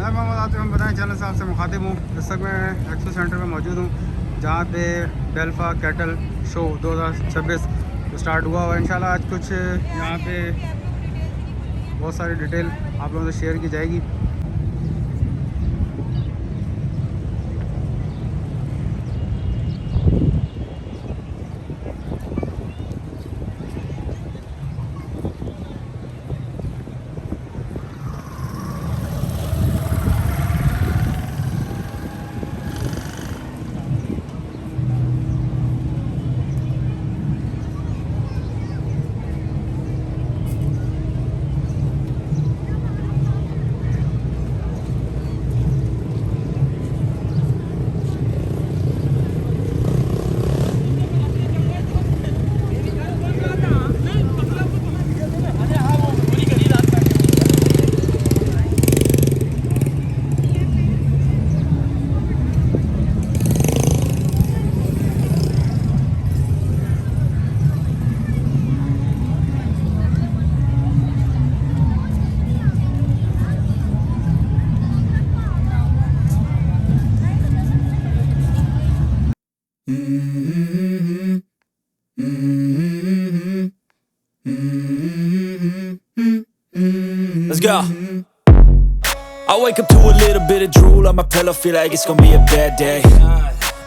मैं मोहम्मद आतिफ हम बताएं चैनल साहब से मुखातिब हूँ। इस वक्त मैं एक्सपो सेंटर में मौजूद हूँ जहाँ पे डेल्फा कैटल शो 2026 स्टार्ट हुआ और इंशाल्लाह आज कुछ यहाँ पे बहुत सारी डिटेल आप लोगों से शेयर की जाएगी। Let's go. I wake up to a little bit of drool on my pillow, feel like it's gonna be a bad day.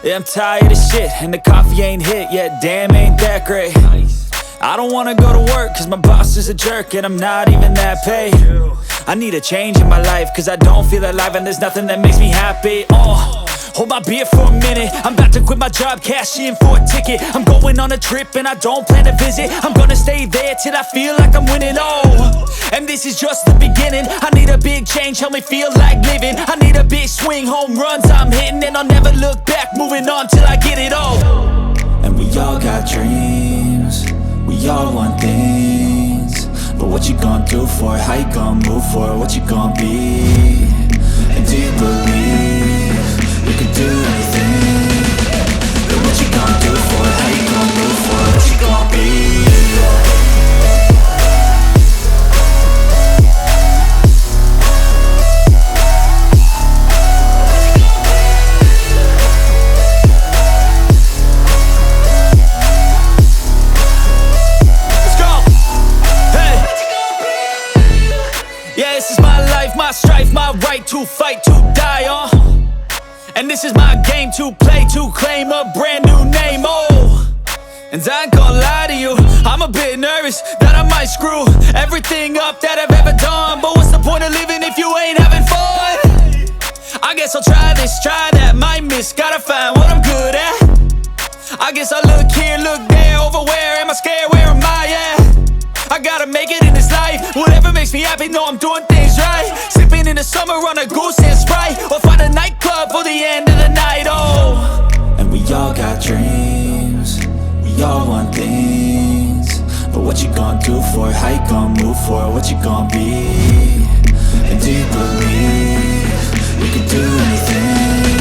Yeah, I'm tired of shit, and the coffee ain't hit yet, damn ain't that great. I don't wanna go to work, cause my boss is a jerk, and I'm not even that paid. I need a change in my life, cause I don't feel alive, and there's nothing that makes me happy. Hold my beer for a minute, I'm about to quit my job, cash in for a ticket. I'm going on a trip and I don't plan to visit. I'm gonna stay there till I feel like I'm winning, and this is just the beginning. I need a big change, help me feel like living. I need a big swing, home runs I'm hitting, and I'll never look back, moving on till I get it all. And we all got dreams, we all want things, but what you gonna do for it? How you gonna move for it? What you gonna be? And do you believe you can do anything? But what you gonna do for it? How you gonna move for it? What you gonna be? Let's go! Hey! Yeah, this is my life, my strife, my right to fight, to die on. And this is my game to play, to claim a brand new name, And I ain't gonna lie to you, I'm a bit nervous that I might screw everything up that I've ever done. But what's the point of living if you ain't having fun? I guess I'll try this, try that, might miss, gotta find what I'm good at. I guess I'll look here, look there, over where am I scared, where am I at? I gotta make it in this life, whatever makes me happy, know I'm doing things right. Sipping in the summer on a goose and Sprite, or find a nightclub for the end of the night, And we all got dreams, we all want things, but what you gonna do for it? How you gonna move for it? What you gonna be? And do you believe you can do anything?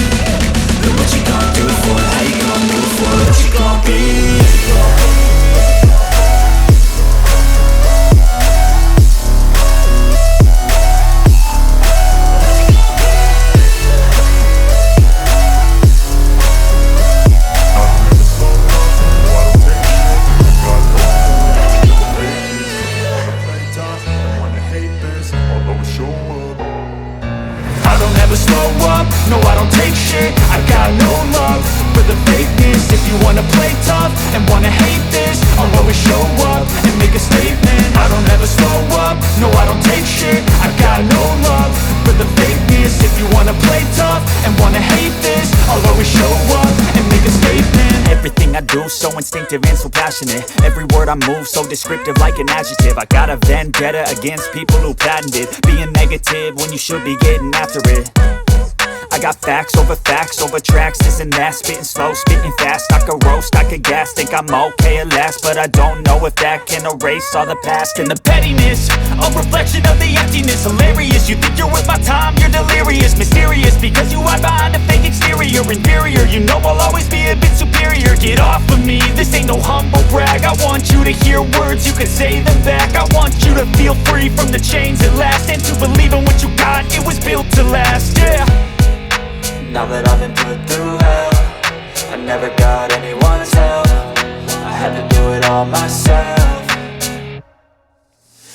But what you gonna do for it? How you gonna move for it? What you gonna be? No, I don't take shit, I got no love for the fakeness. If you wanna play tough and wanna hate this, I'll always show up and make a statement. I don't ever slow up, no, I don't take shit, I got no love for the fakeness. If you wanna play tough and wanna hate this, I'll always show up and make a statement. Everything I do so instinctive and so passionate, every word I move so descriptive like an adjective. I got a vendetta against people who patented being negative when you should be getting after it. I got facts over tracks, isn't that spitting slow, spitting fast, I could roast, I could gas, think I'm okay at last, but I don't know if that can erase all the past. And the pettiness, a reflection of the emptiness, hilarious, you think you're worth my time, you're delirious, mysterious, because you hide behind a fake exterior, inferior, you know I'll always be a bit superior, get off of me, this ain't no humble brag, I want you to hear words, you can say them back, I want you to feel free from the chains at last, and to believe in what you got, it was built to last, yeah. Now that I've been put through hell, I never got anyone's help, I had to do it all myself.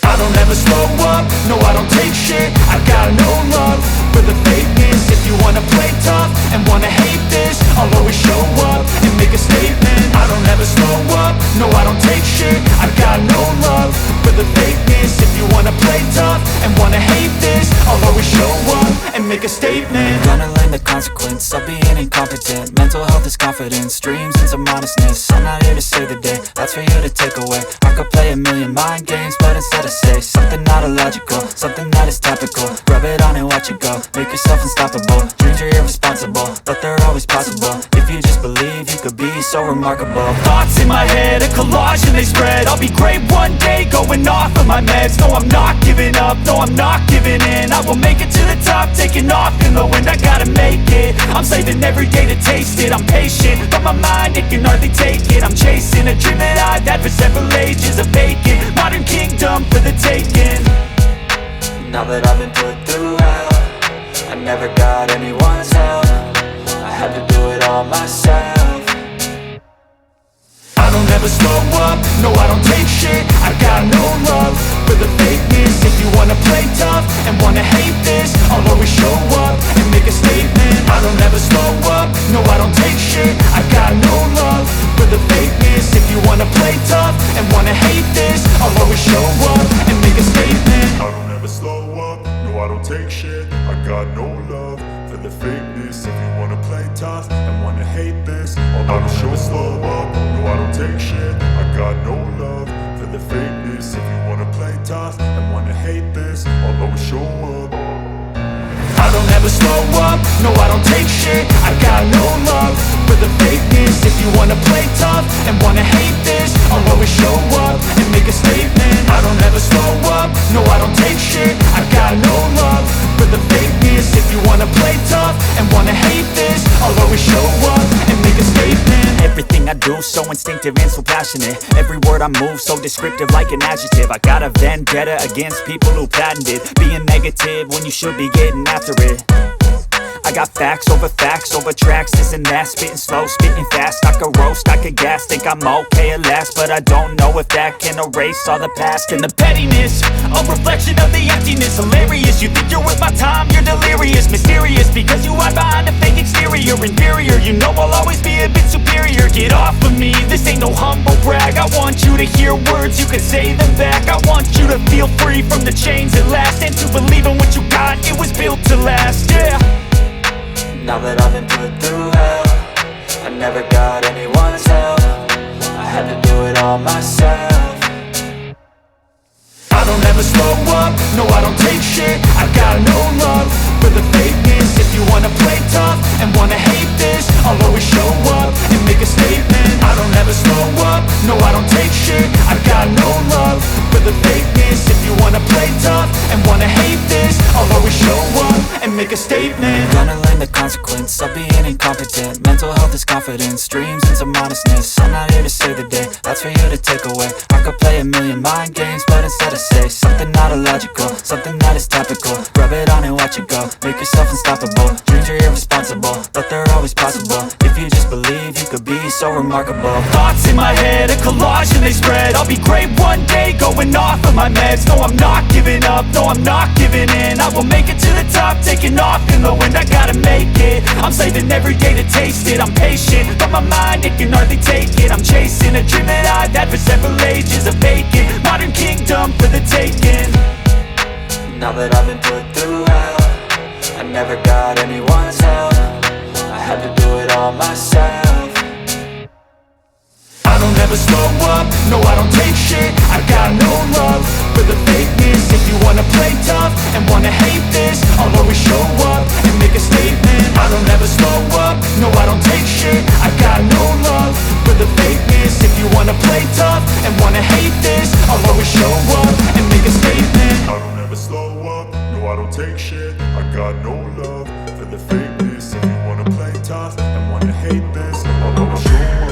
I don't ever slow up, no I don't take shit, I got no love for the fakeness. If you wanna play tough and wanna hate this, I'll always show up and make a statement. I don't ever slow up, no I don't take shit, I got no love for the fakeness. If you wanna play tough and wanna hate this, I'll always show up and make a statement. Gonna learn the consequence of being incompetent. Mental health is confidence, dreams and some honestness. I'm not here to save the day, that's for you to take away. I could play a million mind games, but instead I say something not illogical, something that is topical. Rub it on and watch it go, make yourself unstoppable. Dreams are irresponsible, but they're always possible. If you just believe, you could be so remarkable. Thoughts in my head, a collage and they spread. I'll be great one day, going off of my meds. No, I'm not giving up, no, I'm not giving in. I will make it to the top, taking off in the wind. I gotta make it, I'm saving every day to taste it. I'm patient, but my mind, it can hardly take it. I'm chasing a dream that I've had for several ages. A vacant, modern kingdom for the taking. Now that I've been put through hell, I never got anyone's help, I had to do it all myself. I don't ever slow up, no I don't take shit, I got no love for the fakeness. If you wanna play tough and wanna hate this, I'll always show up and make a statement. I don't ever slow up, no I don't take shit, I got no love for the fakeness. If you wanna play tough and wanna hate this, I'll always show up and make a statement. I don't ever slow up, no I don't take shit, I got no love for the fakeness. If you wanna play tough and wanna hate this, I'll never slow up, no I don't take shit, I got no love for the fakeness. If you wanna play tough and wanna hate this, I'll always show up. I don't ever slow up, no I don't take shit, I got no love for the fakeness. If you wanna play tough and wanna hate this, I'll always show up and make a statement. I don't ever slow up, no I don't take shit, I got no love for the fakeness. If you wanna play tough and wanna hate this, I'll always show up and make a statement. Everything I do so instinctive and so passionate, every word I move so descriptive like an adjective. I got a vendetta against people who patented being negative when you should be getting after it. I got facts over tracks, isn't that spitting slow, spitting fast, I could roast, I could gas, think I'm okay at last, but I don't know if that can erase all the past. And the pettiness, a reflection of the emptiness, hilarious, you think you're worth my time, you're delirious, mysterious, because you hide behind a fake exterior, inferior, you know I'll always be a bit superior. Get off of me, this ain't no humble brag, I want you to hear words, you can say them back, I want you to feel free from the chains at last, and to believe in what you got, it was built to last, yeah. Now that I've been put through hell, I never got anyone's help, I had to do it all myself. I don't ever slow up, no I don't take shit, I got no love for the fakeness. If you wanna play tough and wanna hate this, I'll always show up and make a statement. I don't ever slow up, no I don't take shit, I got no love for the fakeness. If you wanna play tough and wanna hate this, I'll always show up and make a statement. Gonna learn the consequence of being incompetent. Mental health is confidence, dreams and some honestness. I'm not here to save the day, that's for you to take away. I could play a million mind games, but instead I say something not illogical, something that is topical. Rub it on and watch it go, make yourself unstoppable. Dreams are irresponsible, but they're always possible. If you just believe, you could be so remarkable. Thoughts in my head, a collage and they spread. I'll be great one day, going off of my meds. No, I'm not giving up, no, I'm not giving in. I will make it to the top, taking off in the wind. I gotta make it, I'm saving every day to taste it. I'm patient, but my mind, it can hardly take it. I'm chasing a dream that I've had for several ages. A vacant, modern kingdom for the taking. Now that I've been put through hell, I never got anyone's help, I had to do it all myself. I don't ever slow up, no I don't take shit, I got no love for the fakeness. If you wanna play tough and wanna hate this, I'll always show up and make a statement. I don't ever slow up, no I don't take shit. I got no love for the fakeness. If you wanna play tough and wanna hate this, I'll always show up and make a statement. I don't ever slow up, no I don't take shit. I got no love for the fakeness. If you wanna play tough and wanna hate this, I'll always show up.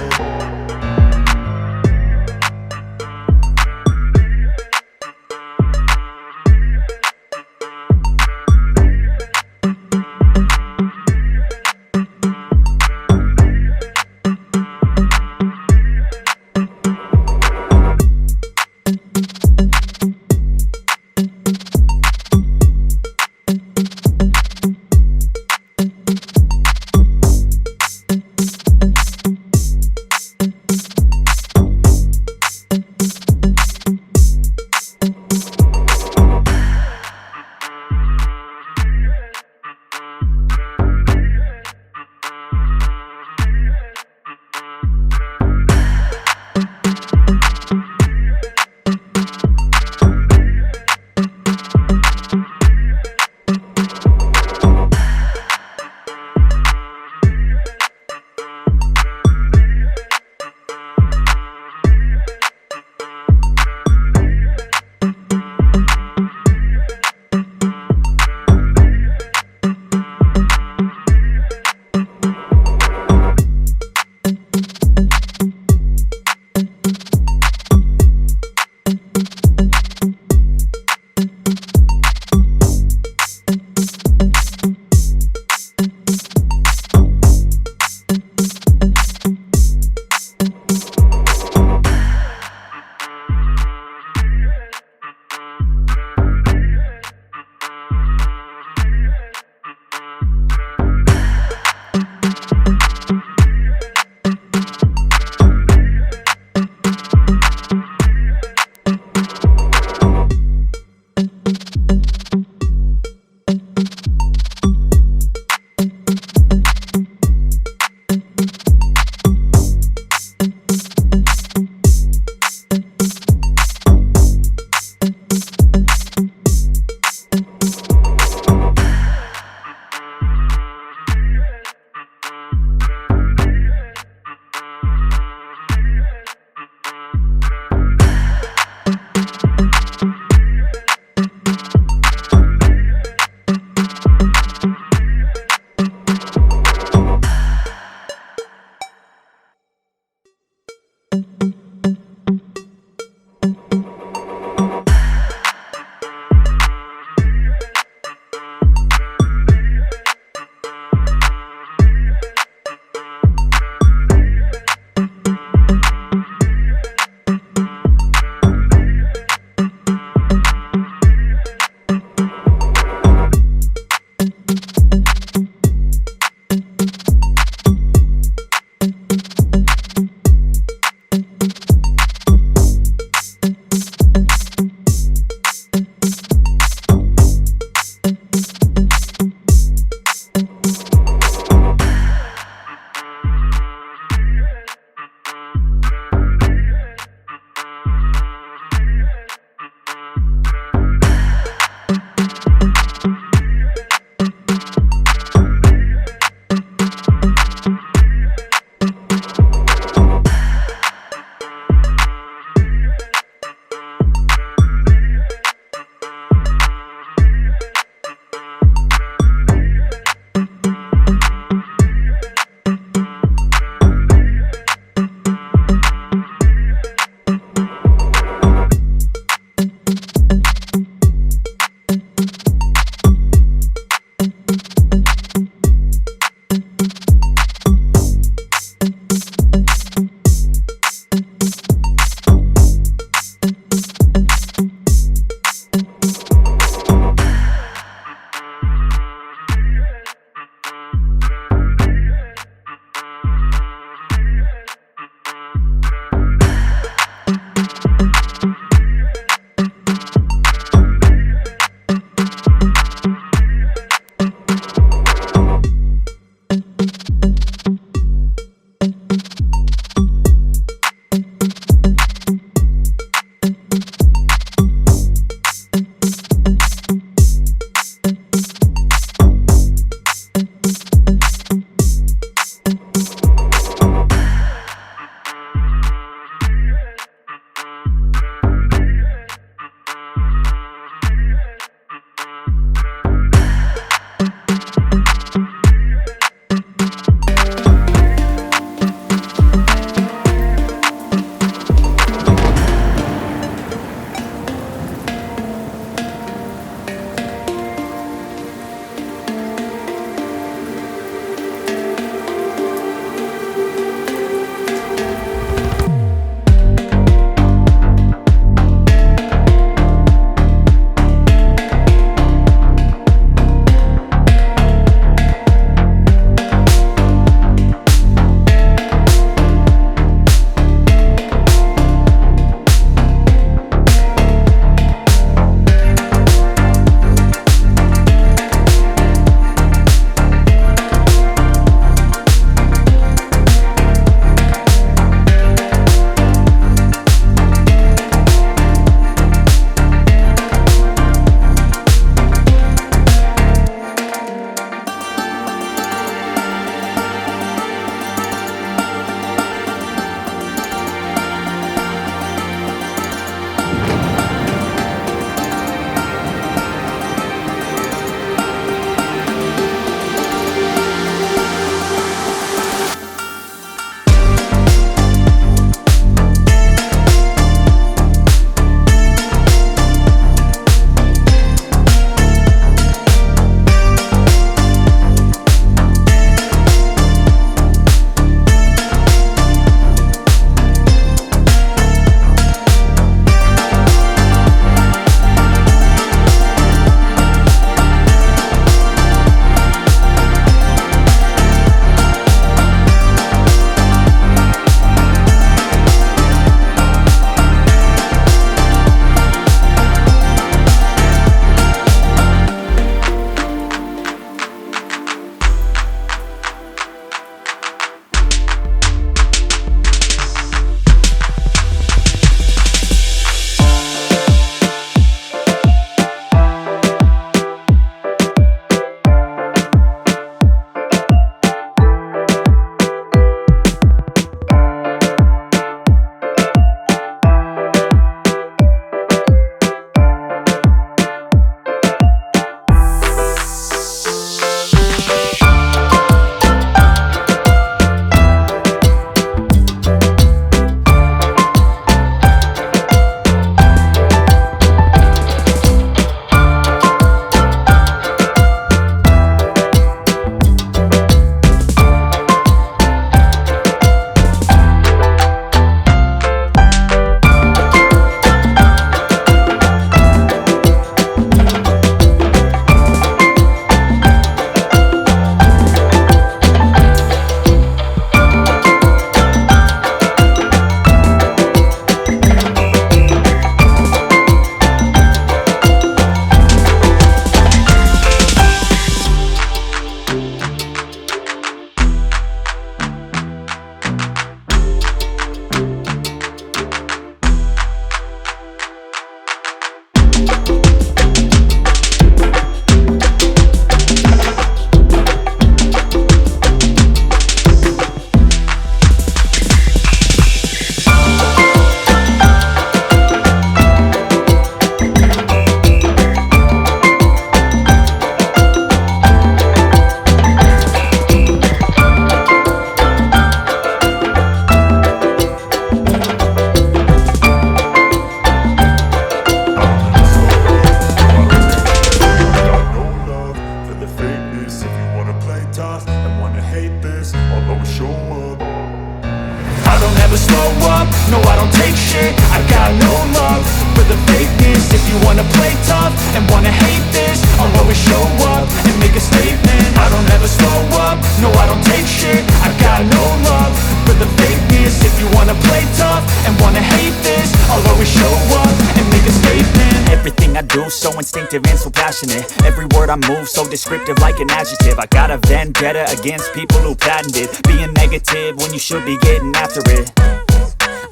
tough and wanna hate this, I'll always show up and make a statement. Everything I do so instinctive and so passionate. Every word I move so descriptive like an adjective. I got a vendetta against people who patented being negative when you should be getting after it.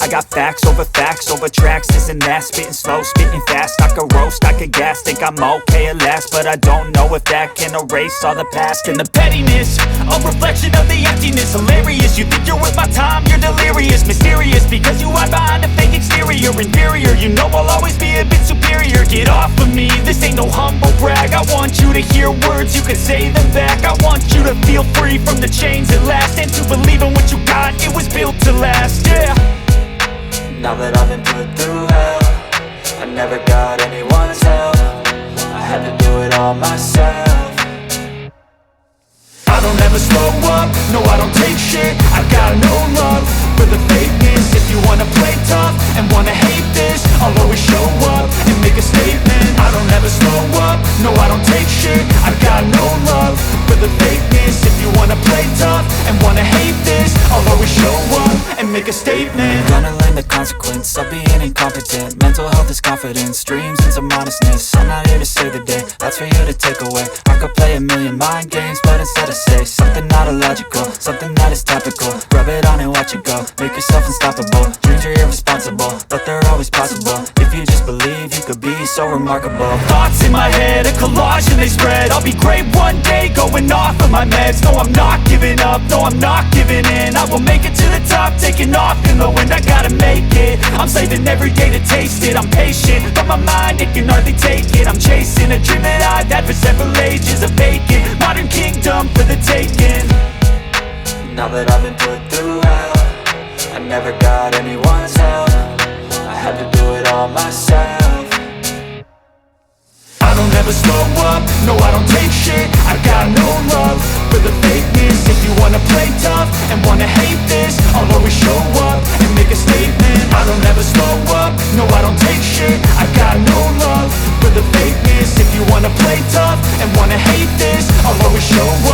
I got facts over tracks, this and that, spitting slow, spitting fast. I could roast, I could gas, think I'm okay at last, but I don't know if that can erase all the past. And the pettiness, a reflection of the emptiness. Hilarious, you think you're worth my time, you're delirious. Mysterious, because you hide behind a fake exterior. Inferior, you know I'll always be a bit superior. Get off of me, this ain't no humble brag. I want you to hear words, you can say them back. I want you to feel free from the chains at last, and to believe in what you got, it was built to last, yeah. Now that I've been put through hell, I never got anyone's help, I had to do it all myself. I don't ever slow up, no I don't take shit, I got no love for the fakeness. If you wanna play tough and wanna hate this, I'll always show up and make a statement. I don't ever slow up, no I don't take shit, I got no love for the fakeness. If you wanna play tough and wanna hate this, I'll always show up and make a statement. Gonna learn the consequence of being incompetent. Mental health is confidence, dreams and some honestness. I'm not here to save the day, that's for you to take away. I could play a million mind games, but instead I say something not illogical, something that is topical. Rub it on and watch it go, make yourself unstoppable. Dreams are irresponsible, but they're always possible. If you just believe, you could be so remarkable. Thoughts in my head, a collage and they spread. I'll be great one day, going off of my meds. No, I'm not giving up, no, I'm not giving in. I will make it to the top, taking off in the wind. I gotta make it, I'm saving every day to taste it. I'm patient, but my mind, it can hardly take it. I'm chasing a dream that I've had for several ages. A vacant, modern kingdom for the taking. Now that I've been put through hell, I never got anyone's help, I had to do it all myself. I don't ever slow up, no I don't take shit, I got no love for the fakeness. If you wanna play tough and wanna hate this, I'll always show up and make a statement. I don't ever slow up, no I don't take shit, I got no love for the fakeness. If you wanna play tough and wanna hate this, I'll always show up